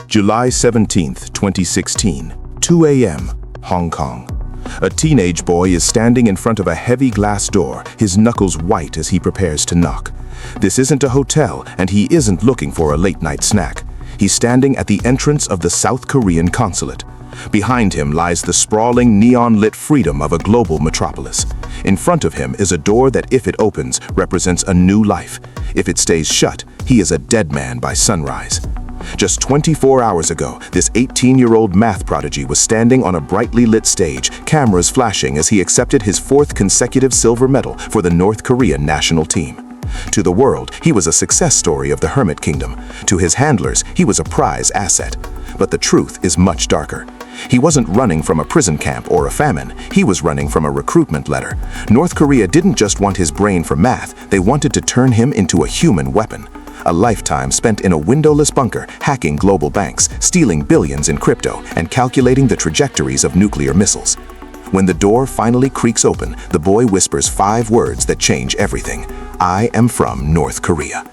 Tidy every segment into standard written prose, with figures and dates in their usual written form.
July 17, 2016, 2 a.m., Hong Kong. A teenage boy is standing in front of a heavy glass door, his knuckles white as he prepares to knock. This isn't a hotel, and he isn't looking for a late-night snack. He's standing at the entrance of the South Korean consulate. Behind him lies the sprawling, neon-lit freedom of a global metropolis. In front of him is a door that, if it opens, represents a new life. If it stays shut, he is a dead man by sunrise. Just 24 hours ago, this 18-year-old math prodigy was standing on a brightly lit stage, cameras flashing as he accepted his 4th consecutive silver medal for the North Korean national team. To the world, he was a success story of the Hermit Kingdom. To his handlers, he was a prize asset. But the truth is much darker. He wasn't running from a prison camp or a famine. He was running from a recruitment letter. North Korea didn't just want his brain for math, they wanted to turn him into a human weapon. A lifetime spent in a windowless bunker, hacking global banks, stealing billions in crypto, and calculating the trajectories of nuclear missiles. When the door finally creaks open, the boy whispers 5 words that change everything. I am from North Korea.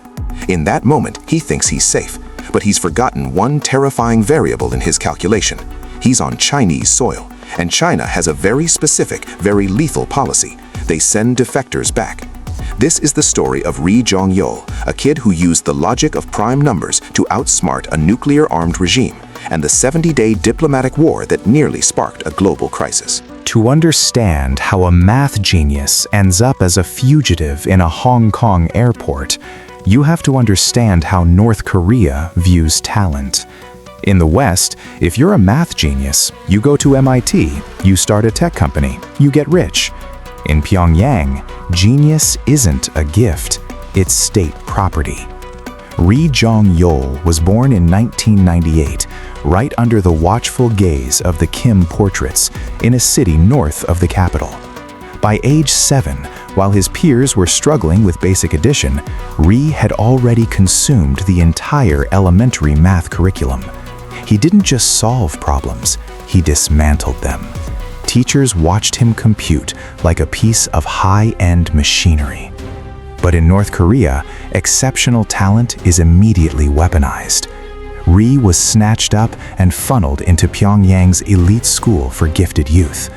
In that moment, he thinks he's safe, but he's forgotten one terrifying variable in his calculation. He's on Chinese soil, and China has a very specific, very lethal policy. They send defectors back. This is the story of Jong Yol, a kid who used the logic of prime numbers to outsmart a nuclear-armed regime, and the 70-day diplomatic war that nearly sparked a global crisis. To understand how a math genius ends up as a fugitive in a Hong Kong airport, you have to understand how North Korea views talent. In the West, if you're a math genius, you go to MIT, you start a tech company, you get rich. In Pyongyang, genius isn't a gift, it's state property. Jong Yol was born in 1998, right under the watchful gaze of the Kim portraits, in a city north of the capital. By age 7, while his peers were struggling with basic addition, Ri had already consumed the entire elementary math curriculum. He didn't just solve problems, he dismantled them. Teachers watched him compute like a piece of high-end machinery. But in North Korea, exceptional talent is immediately weaponized. Ri was snatched up and funneled into Pyongyang's elite school for gifted youth.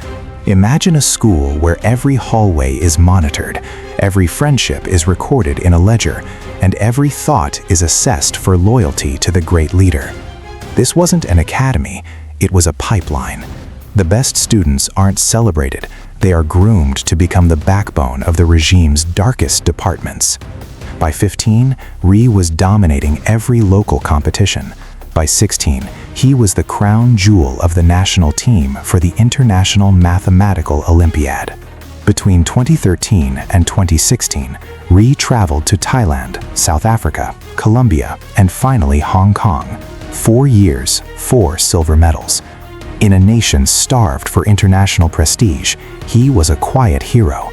Imagine a school where every hallway is monitored, every friendship is recorded in a ledger, and every thought is assessed for loyalty to the great leader. This wasn't an academy, it was a pipeline. The best students aren't celebrated, they are groomed to become the backbone of the regime's darkest departments. By 15, Ri was dominating every local competition. By 16, he was the crown jewel of the national team for the International Mathematical Olympiad. Between 2013 and 2016, Ri traveled to Thailand, South Africa, Colombia, and finally Hong Kong. 4 years, 4 silver medals. In a nation starved for international prestige, he was a quiet hero.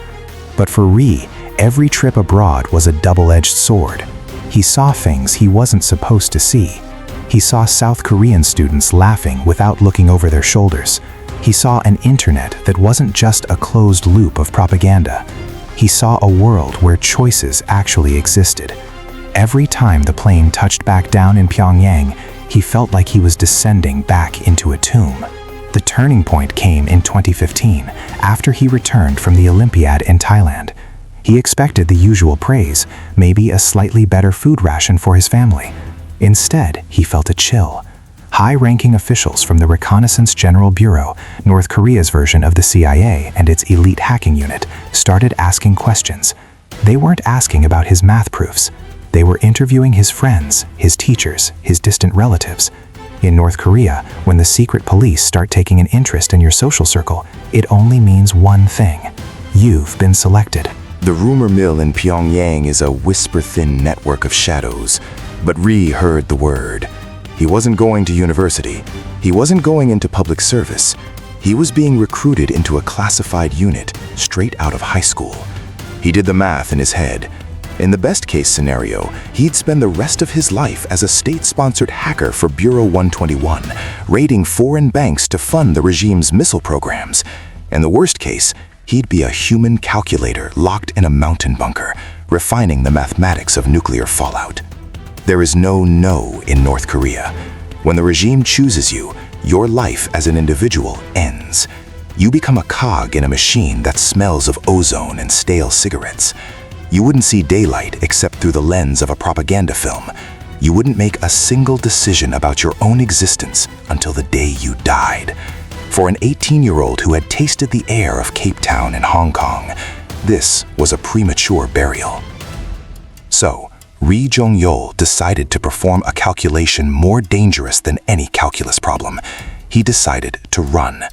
But for Ri, every trip abroad was a double-edged sword. He saw things he wasn't supposed to see. He saw South Korean students laughing without looking over their shoulders. He saw an internet that wasn't just a closed loop of propaganda. He saw a world where choices actually existed. Every time the plane touched back down in Pyongyang, he felt like he was descending back into a tomb. The turning point came in 2015, after he returned from the Olympiad in Thailand. He expected the usual praise, maybe a slightly better food ration for his family. Instead, he felt a chill. High-ranking officials from the Reconnaissance General Bureau, North Korea's version of the CIA and its elite hacking unit, started asking questions. They weren't asking about his math proofs. They were interviewing his friends, his teachers, his distant relatives. In North Korea, when the secret police start taking an interest in your social circle, it only means one thing: you've been selected. The rumor mill in Pyongyang is a whisper-thin network of shadows, but Ri heard the word. He wasn't going to university. He wasn't going into public service. He was being recruited into a classified unit straight out of high school. He did the math in his head. In the best-case scenario, he'd spend the rest of his life as a state-sponsored hacker for Bureau 121, raiding foreign banks to fund the regime's missile programs. In the worst case, he'd be a human calculator locked in a mountain bunker, refining the mathematics of nuclear fallout. There is no in North Korea. When the regime chooses you, your life as an individual ends. You become a cog in a machine that smells of ozone and stale cigarettes. You wouldn't see daylight except through the lens of a propaganda film. You wouldn't make a single decision about your own existence until the day you died. For an 18-year-old who had tasted the air of Cape Town and Hong Kong, this was a premature burial. So, Jong Yol decided to perform a calculation more dangerous than any calculus problem. He decided to run.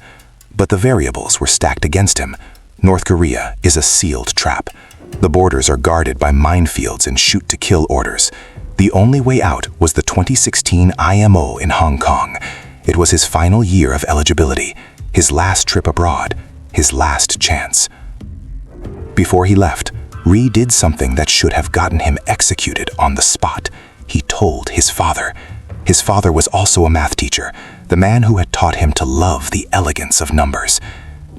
But the variables were stacked against him. North Korea is a sealed trap. The borders are guarded by minefields and shoot-to-kill orders. The only way out was the 2016 IMO in Hong Kong. It was his final year of eligibility, his last trip abroad, his last chance. Before he left, Ri did something that should have gotten him executed on the spot. He told his father. His father was also a math teacher, the man who had taught him to love the elegance of numbers.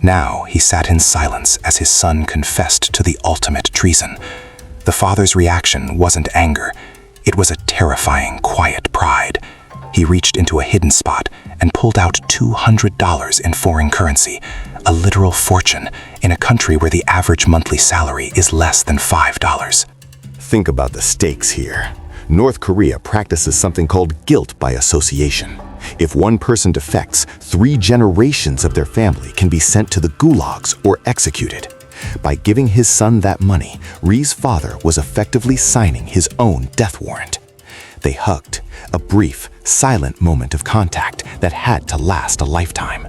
Now he sat in silence as his son confessed to the ultimate treason. The father's reaction wasn't anger. It was a terrifying, quiet pride. He reached into a hidden spot and pulled out $200 in foreign currency, a literal fortune in a country where the average monthly salary is less than $5. Think about the stakes here. North Korea practices something called guilt by association. If one person defects, 3 generations of their family can be sent to the gulags or executed. By giving his son that money, Ri's father was effectively signing his own death warrant. They hugged, a brief, silent moment of contact that had to last a lifetime.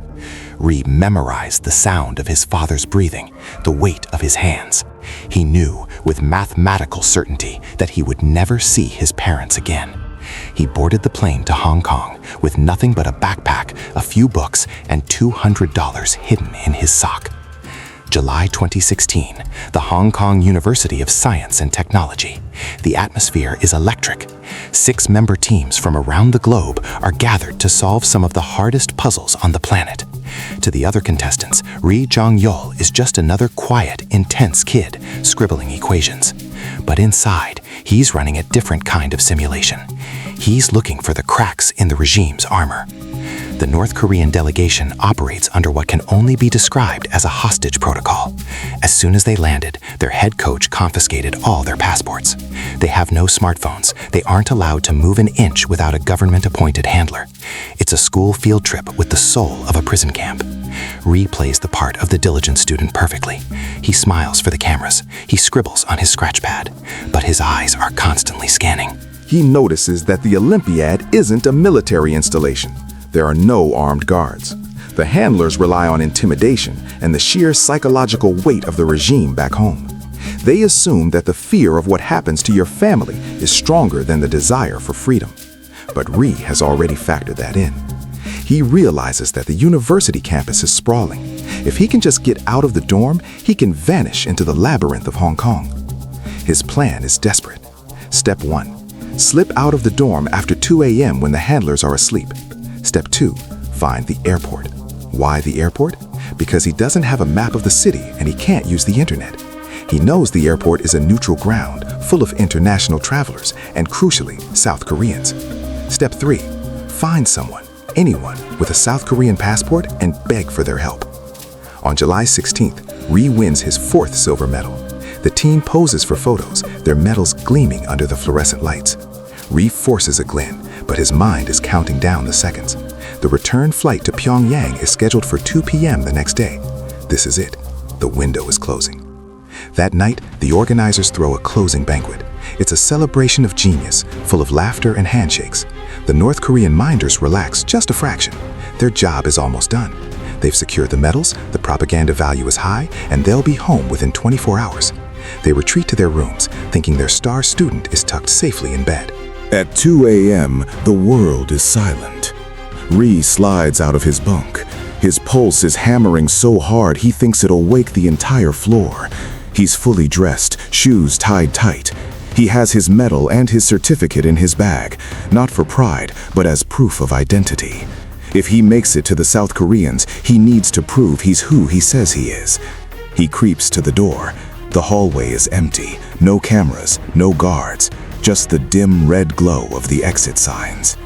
Ri memorized the sound of his father's breathing, the weight of his hands. He knew with mathematical certainty that he would never see his parents again. He boarded the plane to Hong Kong with nothing but a backpack, a few books, and $200 hidden in his sock. July 2016, the Hong Kong University of Science and Technology. The atmosphere is electric. 6 member teams from around the globe are gathered to solve some of the hardest puzzles on the planet. To the other contestants, Jong Yol is just another quiet, intense kid scribbling equations. But inside, he's running a different kind of simulation. He's looking for the cracks in the regime's armor. The North Korean delegation operates under what can only be described as a hostage protocol. As soon as they landed, their head coach confiscated all their passports. They have no smartphones. They aren't allowed to move an inch without a government-appointed handler. It's a school field trip with the soul of a prison camp. Ri plays the part of the diligent student perfectly. He smiles for the cameras. He scribbles on his scratch pad. But his eyes are constantly scanning. He notices that the Olympiad isn't a military installation. There are no armed guards. The handlers rely on intimidation and the sheer psychological weight of the regime back home. They assume that the fear of what happens to your family is stronger than the desire for freedom. But Ri has already factored that in. He realizes that the university campus is sprawling. If he can just get out of the dorm, he can vanish into the labyrinth of Hong Kong. His plan is desperate. Step 1. Slip out of the dorm after 2 a.m. when the handlers are asleep. Step 2. Find the airport. Why the airport? Because he doesn't have a map of the city and he can't use the internet. He knows the airport is a neutral ground, full of international travelers and, crucially, South Koreans. Step 3. Find someone, anyone, with a South Korean passport and beg for their help. On July 16th, Ri wins his 4th silver medal. The team poses for photos, their medals gleaming under the fluorescent lights. Ri forces a grin, but his mind is counting down the seconds. The return flight to Pyongyang is scheduled for 2 p.m. the next day. This is it. The window is closing. That night, the organizers throw a closing banquet. It's a celebration of genius, full of laughter and handshakes. The North Korean minders relax just a fraction. Their job is almost done. They've secured the medals, the propaganda value is high, and they'll be home within 24 hours. They retreat to their rooms, thinking their star student is tucked safely in bed. At 2 a.m., the world is silent. Ri slides out of his bunk. His pulse is hammering so hard he thinks it'll wake the entire floor. He's fully dressed, shoes tied tight. He has his medal and his certificate in his bag, not for pride, but as proof of identity. If he makes it to the South Koreans, he needs to prove he's who he says he is. He creeps to the door. The hallway is empty, no cameras, no guards, just the dim red glow of the exit signs.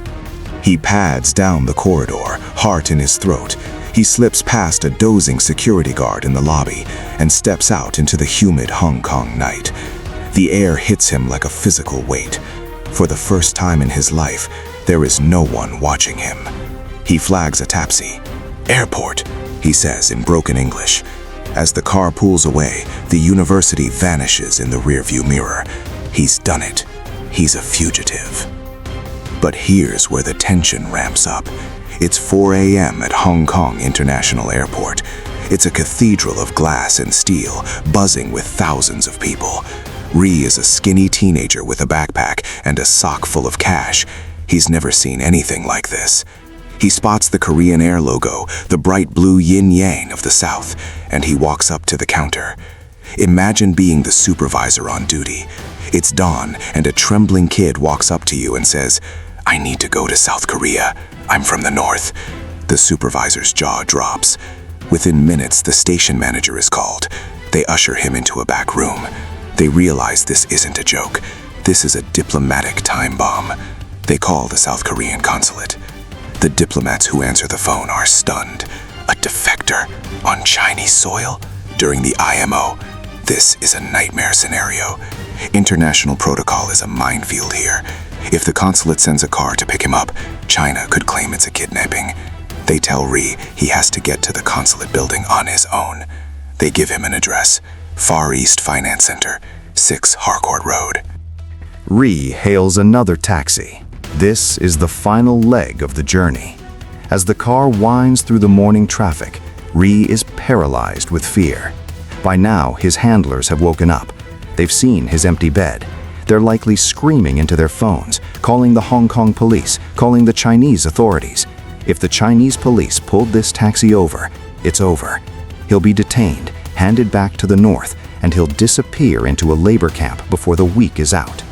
He pads down the corridor, heart in his throat. He slips past a dozing security guard in the lobby and steps out into the humid Hong Kong night. The air hits him like a physical weight. For the first time in his life, there is no one watching him. He flags a taxi. "Airport," he says in broken English. As the car pulls away, the university vanishes in the rearview mirror. He's done it. He's a fugitive. But here's where the tension ramps up. It's 4 a.m. at Hong Kong International Airport. It's a cathedral of glass and steel, buzzing with thousands of people. Ri is a skinny teenager with a backpack and a sock full of cash. He's never seen anything like this. He spots the Korean Air logo, the bright blue yin-yang of the South, and he walks up to the counter. Imagine being the supervisor on duty. It's dawn, and a trembling kid walks up to you and says, "I need to go to South Korea. I'm from the north." The supervisor's jaw drops. Within minutes, the station manager is called. They usher him into a back room. They realize this isn't a joke. This is a diplomatic time bomb. They call the South Korean consulate. The diplomats who answer the phone are stunned. A defector on Chinese soil during the IMO. This is a nightmare scenario. International protocol is a minefield here. If the consulate sends a car to pick him up, China could claim it's a kidnapping. They tell Ri he has to get to the consulate building on his own. They give him an address, Far East Finance Center, 6 Harcourt Road. Ri hails another taxi. This is the final leg of the journey. As the car winds through the morning traffic, Ri is paralyzed with fear. By now, his handlers have woken up. They've seen his empty bed. They're likely screaming into their phones, calling the Hong Kong police, calling the Chinese authorities. If the Chinese police pulled this taxi over, it's over. He'll be detained, handed back to the north, and he'll disappear into a labor camp before the week is out.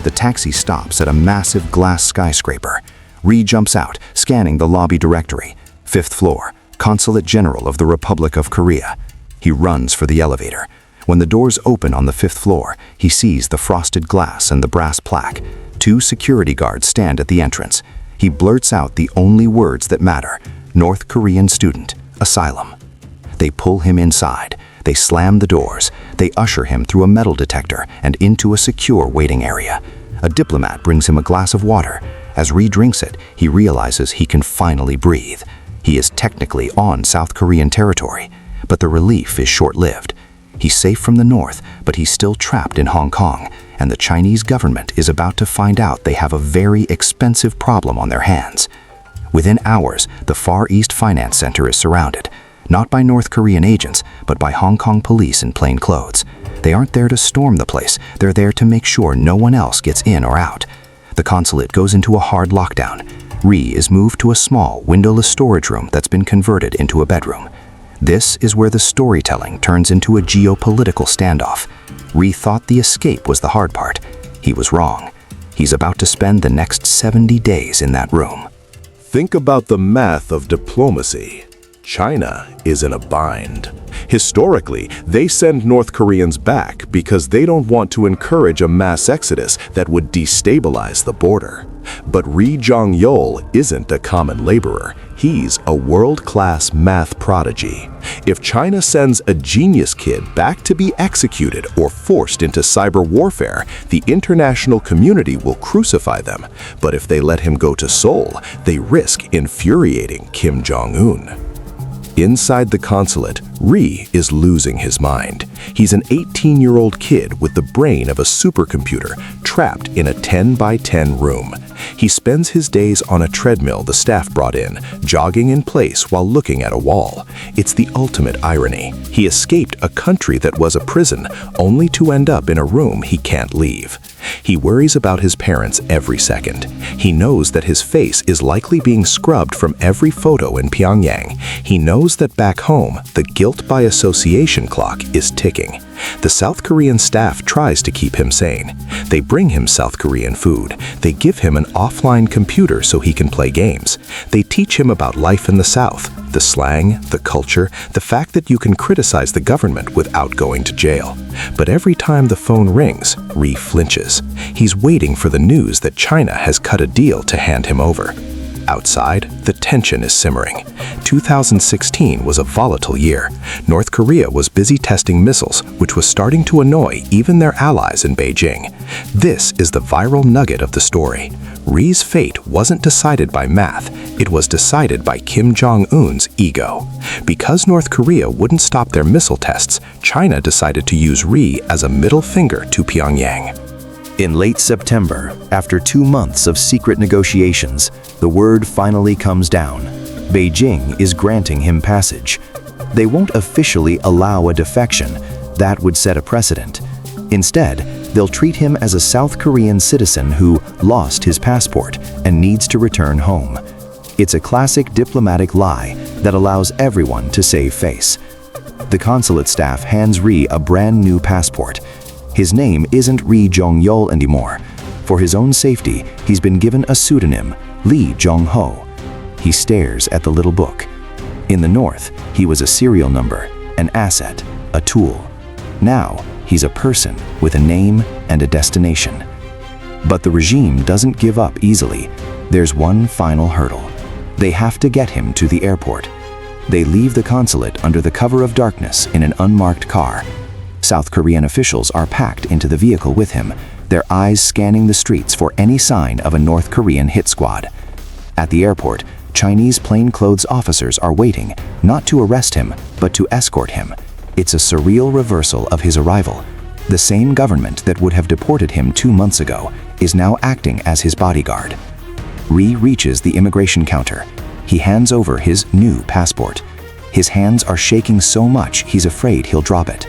The taxi stops at a massive glass skyscraper. Ri jumps out, scanning the lobby directory. 5th floor, Consulate General of the Republic of Korea. He runs for the elevator. When the doors open on the 5th floor, he sees the frosted glass and the brass plaque. 2 security guards stand at the entrance. He blurts out the only words that matter: North Korean student, asylum. They pull him inside. They slam the doors. They usher him through a metal detector and into a secure waiting area. A diplomat brings him a glass of water. As Ri drinks it, he realizes he can finally breathe. He is technically on South Korean territory, but the relief is short-lived. He's safe from the north, but he's still trapped in Hong Kong, and the Chinese government is about to find out they have a very expensive problem on their hands. Within hours, the Far East Finance Center is surrounded. Not by North Korean agents, but by Hong Kong police in plain clothes. They aren't there to storm the place. They're there to make sure no one else gets in or out. The consulate goes into a hard lockdown. Ri is moved to a small, windowless storage room that's been converted into a bedroom. This is where the storytelling turns into a geopolitical standoff. Ri thought the escape was the hard part. He was wrong. He's about to spend the next 70 days in that room. Think about the math of diplomacy. China is in a bind. Historically, they send North Koreans back because they don't want to encourage a mass exodus that would destabilize the border. But Jong Yol isn't a common laborer. He's a world-class math prodigy. If China sends a genius kid back to be executed or forced into cyber warfare, the international community will crucify them. But if they let him go to Seoul, they risk infuriating Kim Jong-un. Inside the consulate, Ri is losing his mind. He's an 18-year-old kid with the brain of a supercomputer trapped in a 10 by 10 room. He spends his days on a treadmill the staff brought in, jogging in place while looking at a wall. It's the ultimate irony. He escaped a country that was a prison, only to end up in a room he can't leave. He worries about his parents every second. He knows that his face is likely being scrubbed from every photo in Pyongyang. He knows that back home, the guilt by association clock is ticking. The South Korean staff tries to keep him sane. They bring him South Korean food. They give him an offline computer so he can play games. They teach him about life in the South, the slang, the culture, the fact that you can criticize the government without going to jail. But every time the phone rings, Ri flinches. He's waiting for the news that China has cut a deal to hand him over. Outside, the tension is simmering. 2016 was a volatile year. North Korea was busy testing missiles, which was starting to annoy even their allies in Beijing. This is the viral nugget of the story. Ri's fate wasn't decided by math, it was decided by Kim Jong-un's ego. Because North Korea wouldn't stop their missile tests, China decided to use Ri as a middle finger to Pyongyang. In late September, after 2 months of secret negotiations, the word finally comes down. Beijing is granting him passage. They won't officially allow a defection. That would set a precedent. Instead, they'll treat him as a South Korean citizen who lost his passport and needs to return home. It's a classic diplomatic lie that allows everyone to save face. The consulate staff hands Ri a brand new passport. His name isn't Jong Yol anymore. For his own safety, he's been given a pseudonym, Lee Jong-ho. He stares at the little book. In the north, he was a serial number, an asset, a tool. Now, he's a person with a name and a destination. But the regime doesn't give up easily. There's one final hurdle. They have to get him to the airport. They leave the consulate under the cover of darkness in an unmarked car. South Korean officials are packed into the vehicle with him, their eyes scanning the streets for any sign of a North Korean hit squad. At the airport, Chinese plainclothes officers are waiting, not to arrest him, but to escort him. It's a surreal reversal of his arrival. The same government that would have deported him 2 months ago is now acting as his bodyguard. Ri reaches the immigration counter. He hands over his new passport. His hands are shaking so much he's afraid he'll drop it.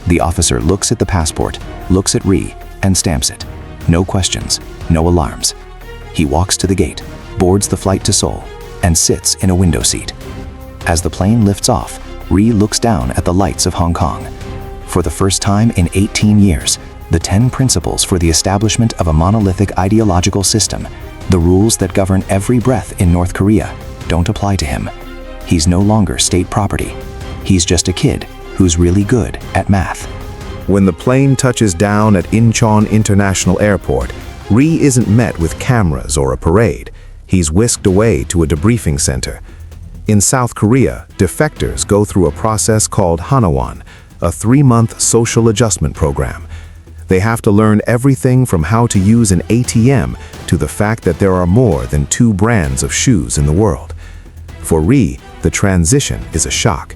The officer looks at the passport, looks at Ri, and stamps it. No questions, no alarms. He walks to the gate, boards the flight to Seoul, and sits in a window seat. As the plane lifts off, Ri looks down at the lights of Hong Kong. For the first time in 18 years, the 10 principles for the establishment of a monolithic ideological system, the rules that govern every breath in North Korea, don't apply to him. He's no longer state property. He's just a kid who's really good at math. When the plane touches down at Incheon International Airport, Ri isn't met with cameras or a parade. He's whisked away to a debriefing center. In South Korea, defectors go through a process called Hanawan, a 3-month social adjustment program. They have to learn everything from how to use an ATM to the fact that there are more than 2 brands of shoes in the world. For Ri, the transition is a shock.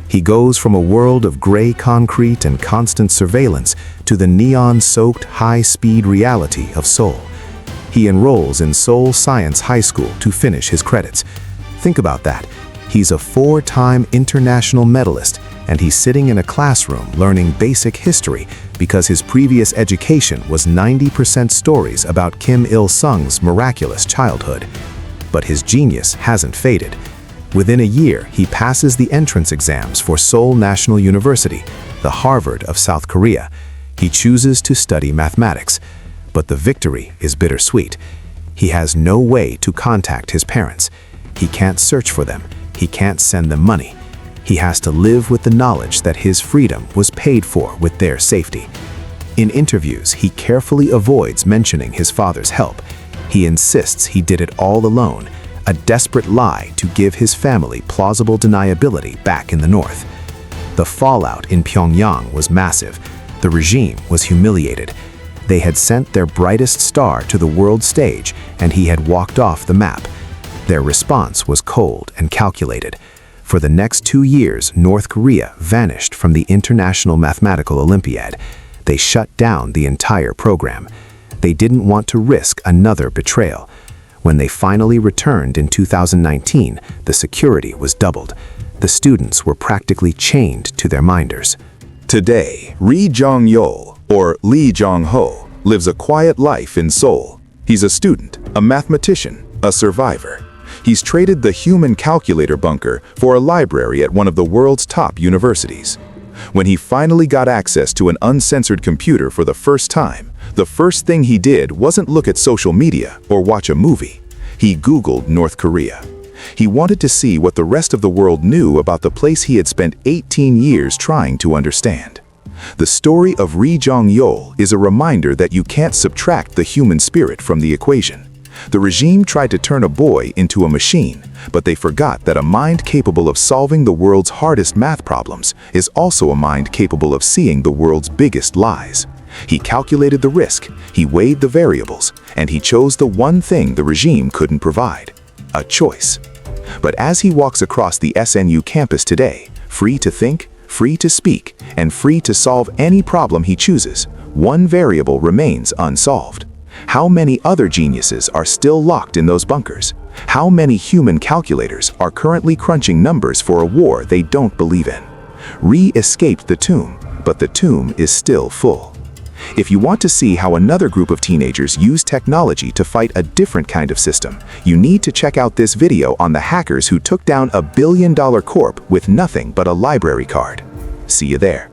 He goes from a world of gray concrete and constant surveillance to the neon-soaked high-speed reality of Seoul. He enrolls in Seoul Science High School to finish his credits. Think about that. He's a 4-time international medalist, and he's sitting in a classroom learning basic history because his previous education was 90% stories about Kim Il-sung's miraculous childhood. But his genius hasn't faded. Within a year, he passes the entrance exams for Seoul National University, the Harvard of South Korea. He chooses to study mathematics, but the victory is bittersweet. He has no way to contact his parents. He can't search for them. He can't send them money. He has to live with the knowledge that his freedom was paid for with their safety. In interviews, he carefully avoids mentioning his father's help. He insists he did it all alone, a desperate lie to give his family plausible deniability back in the north. The fallout in Pyongyang was massive. The regime was humiliated. They had sent their brightest star to the world stage, and he had walked off the map. Their response was cold and calculated. For the next 2 years, North Korea vanished from the International Mathematical Olympiad. They shut down the entire program. They didn't want to risk another betrayal. When they finally returned in 2019, the security was doubled. The students were practically chained to their minders. Today, Jong Yol, or Lee Jong-ho, lives a quiet life in Seoul. He's a student, a mathematician, a survivor. He's traded the human calculator bunker for a library at one of the world's top universities. When he finally got access to an uncensored computer for the first time, the first thing he did wasn't look at social media or watch a movie. He Googled North Korea. He wanted to see what the rest of the world knew about the place he had spent 18 years trying to understand. The story of Jong Yol is a reminder that you can't subtract the human spirit from the equation. The regime tried to turn a boy into a machine, but they forgot that a mind capable of solving the world's hardest math problems is also a mind capable of seeing the world's biggest lies. He calculated the risk, he weighed the variables, and he chose the one thing the regime couldn't provide: a choice. But as he walks across the SNU campus today, free to think, free to speak, and free to solve any problem he chooses, one variable remains unsolved. How many other geniuses are still locked in those bunkers? How many human calculators are currently crunching numbers for a war they don't believe in? Rhee escaped the tomb, but the tomb is still full. If you want to see how another group of teenagers use technology to fight a different kind of system, you need to check out this video on the hackers who took down a billion-dollar corp with nothing but a library card. See you there.